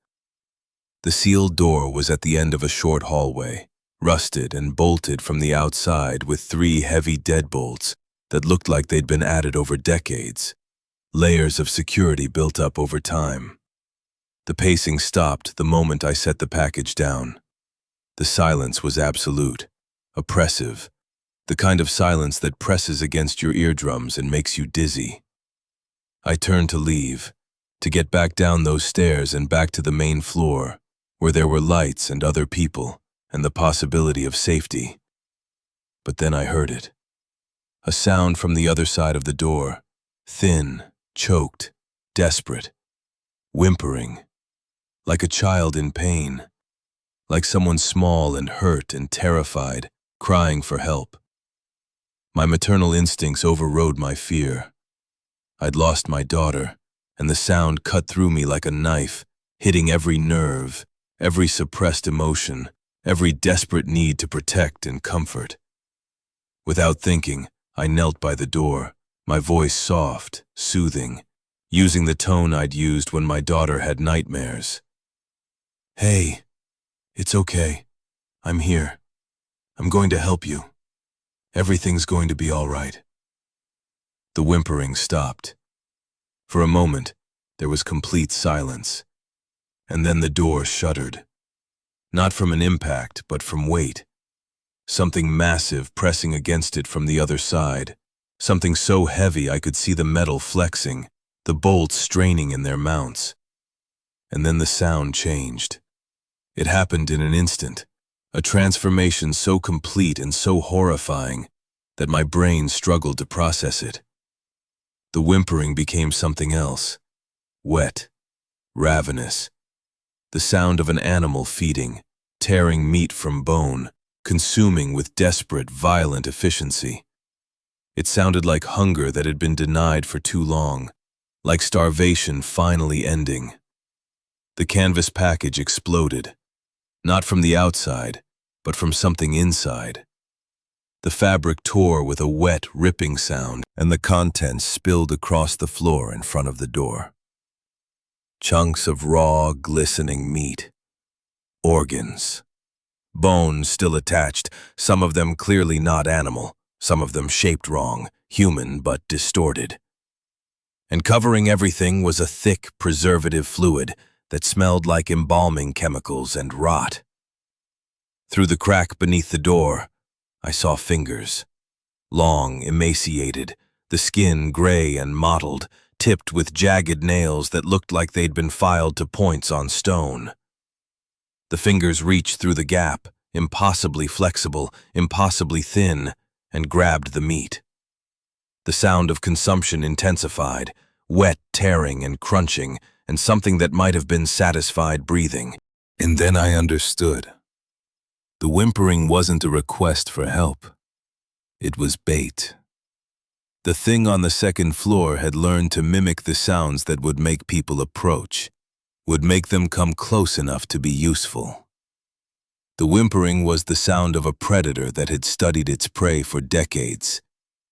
The sealed door was at the end of a short hallway, rusted and bolted from the outside with 3 heavy deadbolts that looked like they'd been added over decades, layers of security built up over time. The pacing stopped the moment I set the package down. The silence was absolute, oppressive, the kind of silence that presses against your eardrums and makes you dizzy. I turned to leave, to get back down those stairs and back to the main floor, where there were lights and other people, and the possibility of safety. But then I heard it. A sound from the other side of the door, thin, choked, desperate, whimpering, like a child in pain, like someone small and hurt and terrified, crying for help. My maternal instincts overrode my fear. I'd lost my daughter, and the sound cut through me like a knife, hitting every nerve, every suppressed emotion, every desperate need to protect and comfort. Without thinking, I knelt by the door, my voice soft, soothing, using the tone I'd used when my daughter had nightmares. "Hey, it's okay. I'm here. I'm going to help you. Everything's going to be all right." The whimpering stopped. For a moment, there was complete silence, and then the door shuddered. Not from an impact, but from weight. Something massive pressing against it from the other side. Something so heavy I could see the metal flexing, the bolts straining in their mounts. And then the sound changed. It happened in an instant, a transformation so complete and so horrifying that my brain struggled to process it. The whimpering became something else. Wet, ravenous. The sound of an animal feeding, tearing meat from bone, consuming with desperate, violent efficiency. It sounded like hunger that had been denied for too long, like starvation finally ending. The canvas package exploded, not from the outside, but from something inside. The fabric tore with a wet, ripping sound, and the contents spilled across the floor in front of the door. Chunks of raw, glistening meat. Organs. Bones still attached, some of them clearly not animal, some of them shaped wrong, human but distorted. And covering everything was a thick, preservative fluid that smelled like embalming chemicals and rot. Through the crack beneath the door, I saw fingers. Long, emaciated, the skin gray and mottled, tipped with jagged nails that looked like they'd been filed to points on stone. The fingers reached through the gap, impossibly flexible, impossibly thin, and grabbed the meat. The sound of consumption intensified, wet tearing and crunching, and something that might have been satisfied breathing. And then I understood. The whimpering wasn't a request for help. It was bait. The thing on the second floor had learned to mimic the sounds that would make people approach, would make them come close enough to be useful. The whimpering was the sound of a predator that had studied its prey for decades,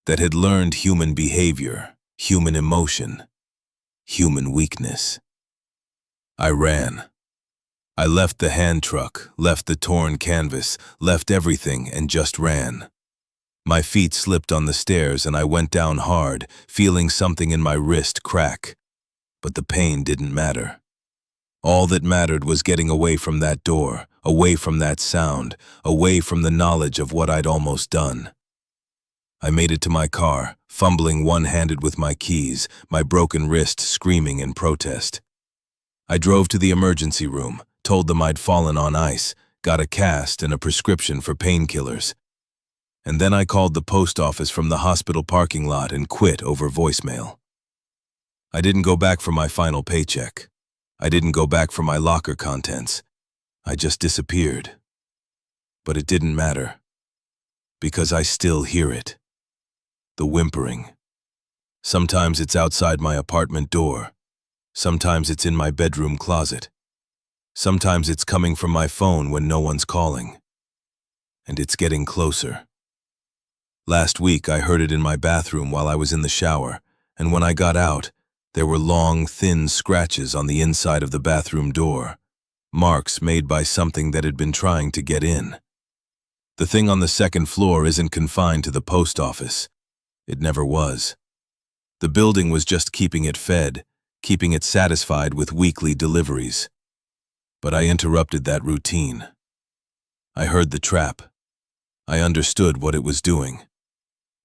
that had learned human behavior, human emotion, human weakness. I ran. I left the hand truck, left the torn canvas, left everything and just ran. My feet slipped on the stairs and I went down hard, feeling something in my wrist crack. But the pain didn't matter. All that mattered was getting away from that door, away from that sound, away from the knowledge of what I'd almost done. I made it to my car, fumbling one-handed with my keys, my broken wrist screaming in protest. I drove to the emergency room, told them I'd fallen on ice, got a cast and a prescription for painkillers. And then I called the post office from the hospital parking lot and quit over voicemail. I didn't go back for my final paycheck. I didn't go back for my locker contents. I just disappeared. But it didn't matter. Because I still hear it. The whimpering. Sometimes it's outside my apartment door. Sometimes it's in my bedroom closet. Sometimes it's coming from my phone when no one's calling. And it's getting closer. Last week I heard it in my bathroom while I was in the shower, and when I got out, there were long, thin scratches on the inside of the bathroom door, marks made by something that had been trying to get in. The thing on the second floor isn't confined to the post office. It never was. The building was just keeping it fed, keeping it satisfied with weekly deliveries. But I interrupted that routine. I heard the trap. I understood what it was doing.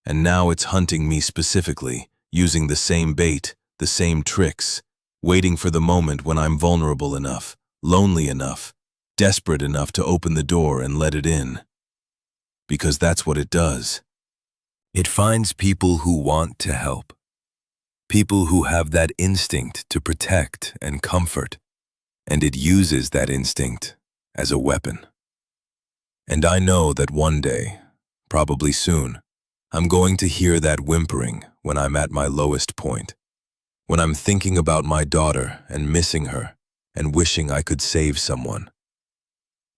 And now it's hunting me specifically, using the same bait, the same tricks, waiting for the moment when I'm vulnerable enough, lonely enough, desperate enough to open the door and let it in. Because that's what it does. It finds people who want to help. People who have that instinct to protect and comfort. And it uses that instinct as a weapon. And I know that one day, probably soon, I'm going to hear that whimpering when I'm at my lowest point. When I'm thinking about my daughter and missing her and wishing I could save someone.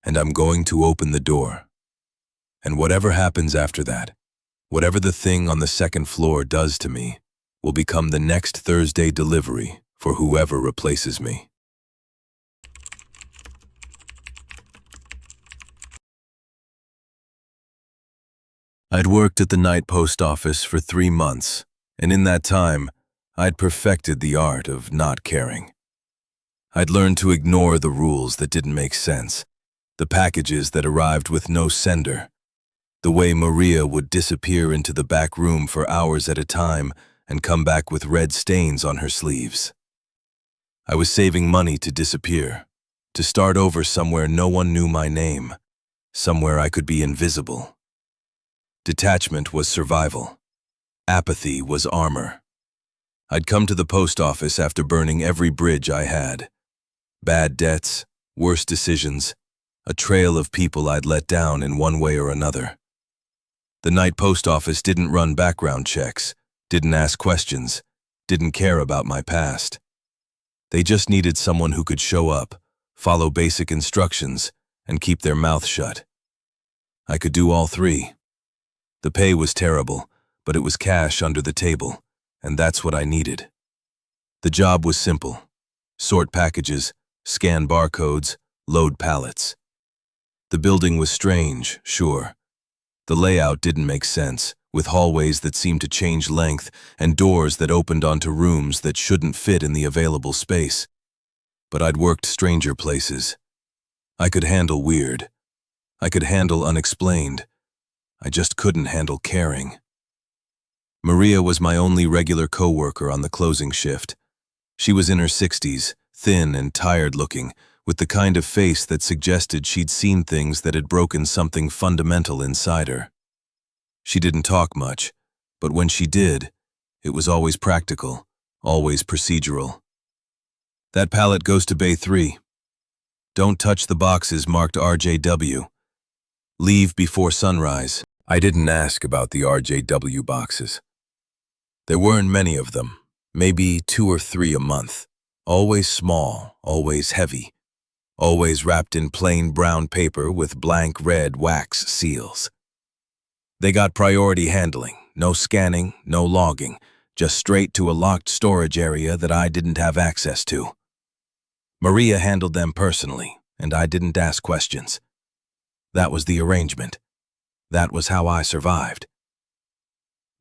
And I'm going to open the door. And whatever happens after that, whatever the thing on the second floor does to me, will become the next Thursday delivery for whoever replaces me. I'd worked at the night post office for 3 months, and in that time, I'd perfected the art of not caring. I'd learned to ignore the rules that didn't make sense, the packages that arrived with no sender, the way Maria would disappear into the back room for hours at a time and come back with red stains on her sleeves. I was saving money to disappear, to start over somewhere no one knew my name, somewhere I could be invisible. Detachment was survival. Apathy was armor. I'd come to the post office after burning every bridge I had. Bad debts, worse decisions, a trail of people I'd let down in one way or another. The night post office didn't run background checks, didn't ask questions, didn't care about my past. They just needed someone who could show up, follow basic instructions, and keep their mouth shut. I could do all three. The pay was terrible, but it was cash under the table, and that's what I needed. The job was simple. Sort packages, scan barcodes, load pallets. The building was strange, sure. The layout didn't make sense, with hallways that seemed to change length and doors that opened onto rooms that shouldn't fit in the available space. But I'd worked stranger places. I could handle weird. I could handle unexplained. I just couldn't handle caring. Maria was my only regular coworker on the closing shift. She was in her 60s, thin and tired-looking, with the kind of face that suggested she'd seen things that had broken something fundamental inside her. She didn't talk much, but when she did, it was always practical, always procedural. That pallet goes to Bay 3. Don't touch the boxes marked RJW. Leave before sunrise. I didn't ask about the RJW boxes. There weren't many of them, maybe 2 or 3 a month. Always small, always heavy, always wrapped in plain brown paper with blank red wax seals. They got priority handling, no scanning, no logging, just straight to a locked storage area that I didn't have access to. Maria handled them personally, and I didn't ask questions. That was the arrangement. That was how I survived.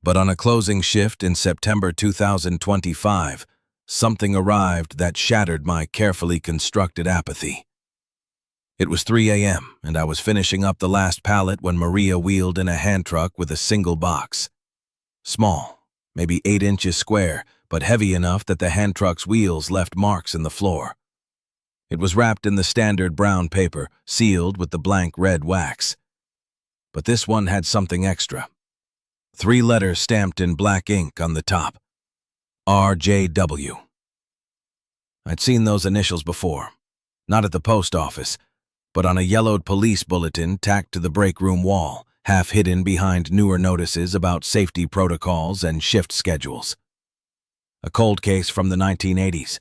But on a closing shift in September 2025, something arrived that shattered my carefully constructed apathy. It was 3 a.m., and I was finishing up the last pallet when Maria wheeled in a hand truck with a single box. Small, maybe 8 inches square, but heavy enough that the hand truck's wheels left marks in the floor. It was wrapped in the standard brown paper, sealed with the blank red wax. But this one had something extra. 3 letters stamped in black ink on the top. RJW. I'd seen those initials before, not at the post office, but on a yellowed police bulletin tacked to the break room wall, half hidden behind newer notices about safety protocols and shift schedules. A cold case from the 1980s.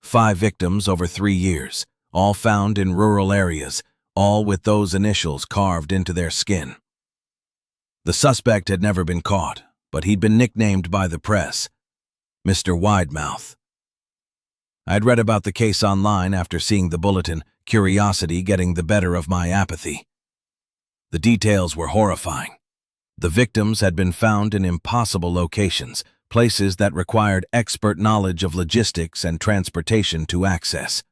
5 victims over 3 years, all found in rural areas, all with those initials carved into their skin. The suspect had never been caught, but he'd been nicknamed by the press, Mr. Widemouth. I'd read about the case online after seeing the bulletin, curiosity getting the better of my apathy. The details were horrifying. The victims had been found in impossible locations, places that required expert knowledge of logistics and transportation to access.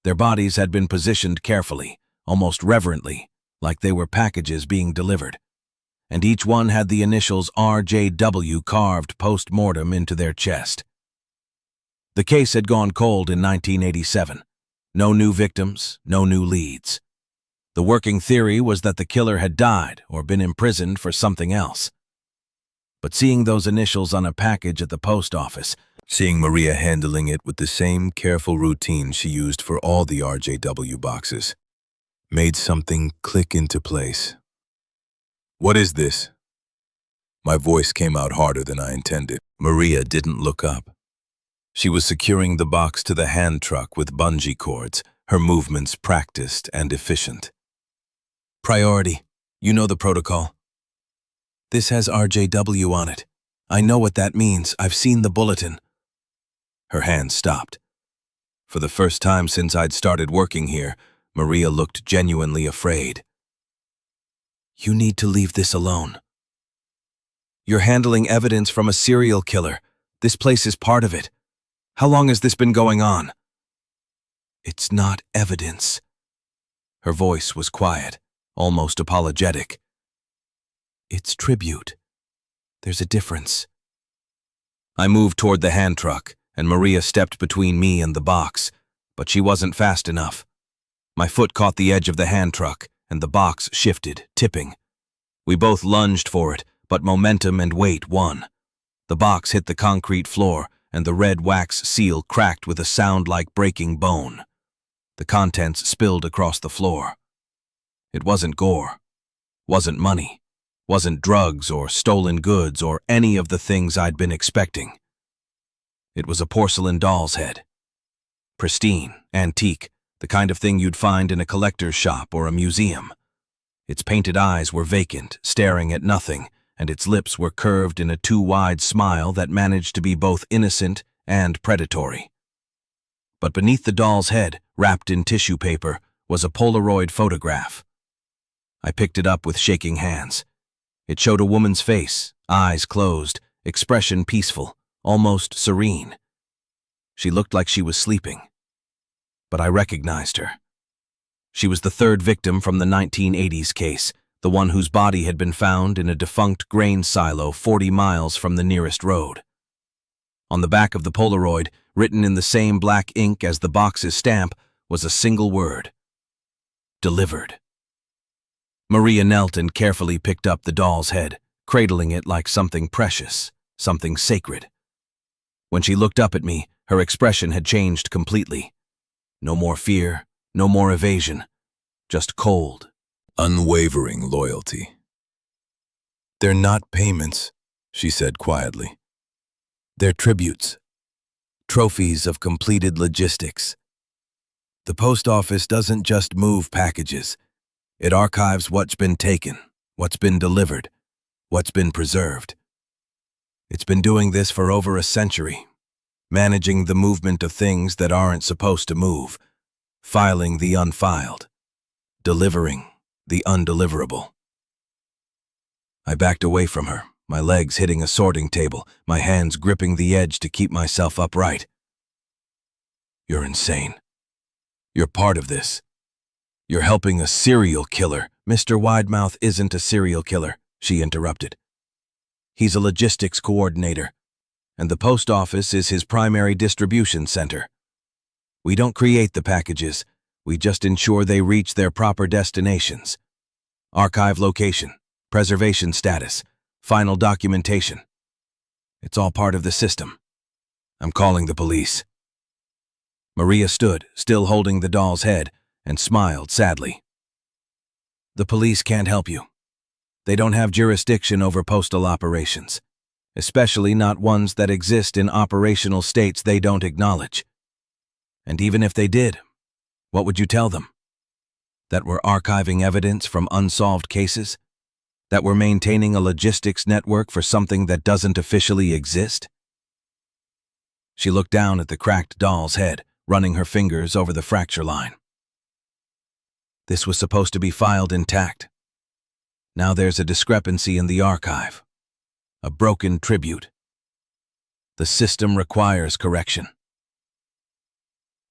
Their bodies had been positioned carefully, almost reverently, like they were packages being delivered. And each one had the initials RJW carved post-mortem into their chest. The case had gone cold in 1987. No new victims, no new leads. The working theory was that the killer had died or been imprisoned for something else. But seeing those initials on a package at the post office, seeing Maria handling it with the same careful routine she used for all the RJW boxes, made something click into place. "What is this?" My voice came out harder than I intended. Maria didn't look up. She was securing the box to the hand truck with bungee cords, her movements practiced and efficient. "Priority. You know the protocol. This has RJW on it. I know what that means. I've seen the bulletin. Her hand stopped. For the first time since I'd started working here, Maria looked genuinely afraid. You need to leave this alone. You're handling evidence from a serial killer. This place is part of it. How long has this been going on? It's not evidence. Her voice was quiet, almost apologetic. It's tribute. There's a difference. I moved toward the hand truck, and Maria stepped between me and the box, but she wasn't fast enough. My foot caught the edge of the hand truck, and the box shifted, tipping. We both lunged for it, but momentum and weight won. The box hit the concrete floor, and the red wax seal cracked with a sound like breaking bone. The contents spilled across the floor. It wasn't gore, wasn't money, wasn't drugs or stolen goods or any of the things I'd been expecting. It was a porcelain doll's head. Pristine, antique, the kind of thing you'd find in a collector's shop or a museum. Its painted eyes were vacant, staring at nothing, and its lips were curved in a too-wide smile that managed to be both innocent and predatory. But beneath the doll's head, wrapped in tissue paper, was a Polaroid photograph. I picked it up with shaking hands. It showed a woman's face, eyes closed, expression peaceful, almost serene. She looked like she was sleeping. But I recognized her. She was the third victim from the 1980s case, the one whose body had been found in a defunct grain silo 40 miles from the nearest road. On the back of the Polaroid, written in the same black ink as the box's stamp, was a single word: delivered. Maria knelt and carefully picked up the doll's head, cradling it like something precious, something sacred. When she looked up at me, her expression had changed completely. No more fear, no more evasion, just cold, unwavering loyalty. They're not payments, she said quietly. They're tributes, trophies of completed logistics. The post office doesn't just move packages. It archives what's been taken, what's been delivered, what's been preserved. It's been doing this for over a century, managing the movement of things that aren't supposed to move, filing the unfiled, delivering the undeliverable. I backed away from her, my legs hitting a sorting table, my hands gripping the edge to keep myself upright. You're insane. You're part of this. You're helping a serial killer. Mr. Widemouth isn't a serial killer, she interrupted. He's a logistics coordinator, and the post office is his primary distribution center. We don't create the packages, we just ensure they reach their proper destinations. Archive location, preservation status, final documentation. It's all part of the system. I'm calling the police. Maria stood, still holding the doll's head, and smiled sadly. The police can't help you. They don't have jurisdiction over postal operations, especially not ones that exist in operational states they don't acknowledge. And even if they did, what would you tell them? That we're archiving evidence from unsolved cases? That we're maintaining a logistics network for something that doesn't officially exist? She looked down at the cracked doll's head, running her fingers over the fracture line. This was supposed to be filed intact. Now there's a discrepancy in the archive. A broken tribute. The system requires correction.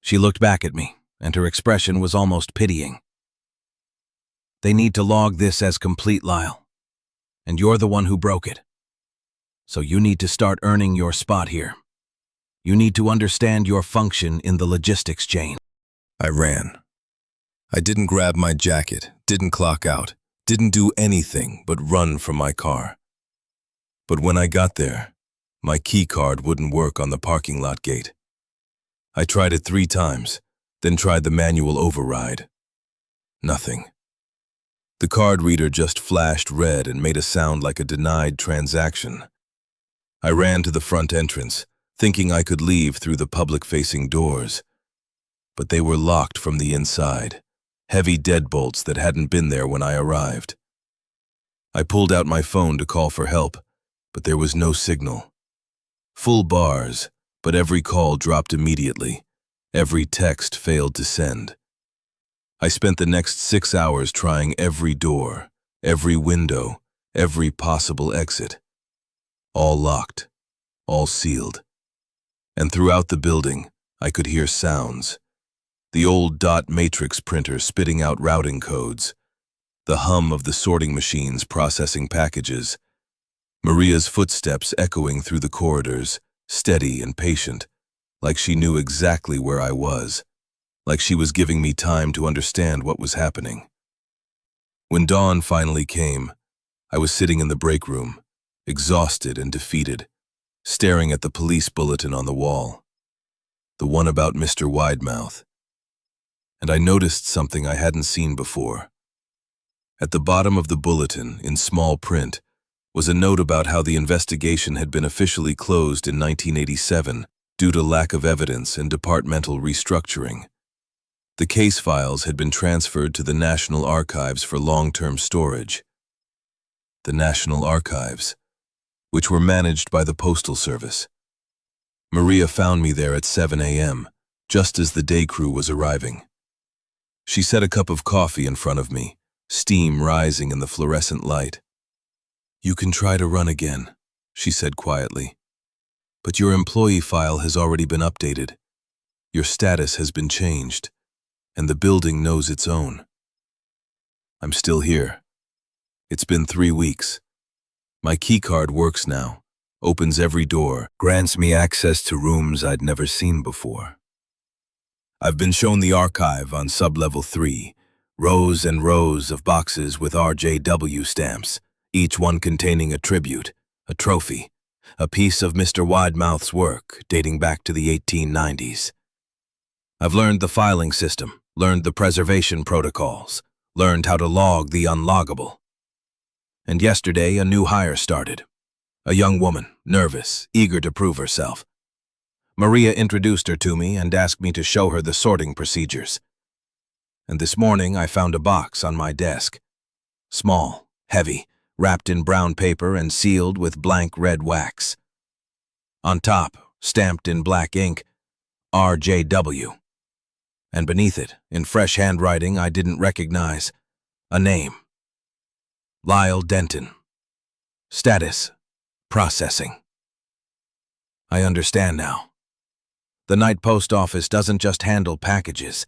She looked back at me, and her expression was almost pitying. They need to log this as complete, Lyle. And you're the one who broke it. So you need to start earning your spot here. You need to understand your function in the logistics chain. I ran. I didn't grab my jacket, didn't clock out, didn't do anything but run from my car. But when I got there, my key card wouldn't work on the parking lot gate. I tried it 3 times, then tried the manual override. Nothing. The card reader just flashed red and made a sound like a denied transaction. I ran to the front entrance, thinking I could leave through the public-facing doors. But they were locked from the inside, heavy deadbolts that hadn't been there when I arrived. I pulled out my phone to call for help, but there was no signal. Full bars, but every call dropped immediately. Every text failed to send. I spent the next 6 hours trying every door, every window, every possible exit. All locked, all sealed. And throughout the building, I could hear sounds. The old dot matrix printer spitting out routing codes, the hum of the sorting machines processing packages, Maria's footsteps echoing through the corridors, steady and patient, like she knew exactly where I was, like she was giving me time to understand what was happening. When dawn finally came, I was sitting in the break room, exhausted and defeated, staring at the police bulletin on the wall, the one about Mr. Widemouth. And I noticed something I hadn't seen before. At the bottom of the bulletin, in small print, was a note about how the investigation had been officially closed in 1987 due to lack of evidence and departmental restructuring. The case files had been transferred to the National Archives for long-term storage. The National Archives, which were managed by the Postal Service. Maria found me there at 7 a.m., just as the day crew was arriving. She set a cup of coffee in front of me, steam rising in the fluorescent light. "You can try to run again," she said quietly. "But your employee file has already been updated. Your status has been changed, and the building knows its own. I'm still here. It's been 3 weeks. My keycard works now, opens every door, grants me access to rooms I'd never seen before. I've been shown the archive on sublevel 3, rows and rows of boxes with RJW stamps, each one containing a tribute, a trophy, a piece of Mr. Widemouth's work dating back to the 1890s. I've learned the filing system, learned the preservation protocols, learned how to log the unloggable. And yesterday, a new hire started. A young woman, nervous, eager to prove herself. Maria introduced her to me and asked me to show her the sorting procedures. And this morning, I found a box on my desk. Small, heavy, wrapped in brown paper and sealed with blank red wax. On top, stamped in black ink, RJW. And beneath it, in fresh handwriting I didn't recognize, a name. Lyle Denton. Status: processing. I understand now. The night post office doesn't just handle packages.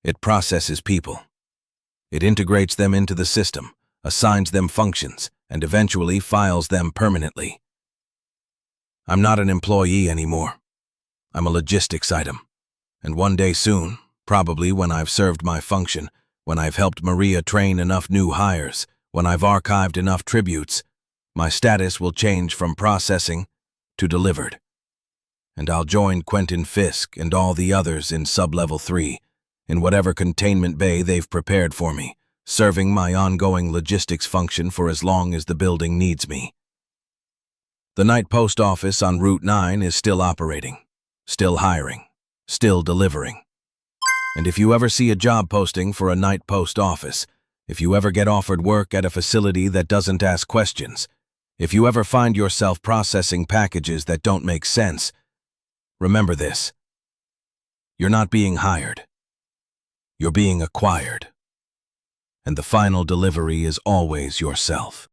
It processes people. It integrates them into the system, assigns them functions, and eventually files them permanently. I'm not an employee anymore. I'm a logistics item. And one day soon, probably when I've served my function, when I've helped Maria train enough new hires, when I've archived enough tributes, my status will change from processing to delivered. And I'll join Quentin Fisk and all the others in sublevel 3, in whatever containment bay they've prepared for me, serving my ongoing logistics function for as long as the building needs me. The night post office on Route 9 is still operating, still hiring, still delivering. And if you ever see a job posting for a night post office, if you ever get offered work at a facility that doesn't ask questions, if you ever find yourself processing packages that don't make sense, remember this: you're not being hired. You're being acquired. And the final delivery is always yourself.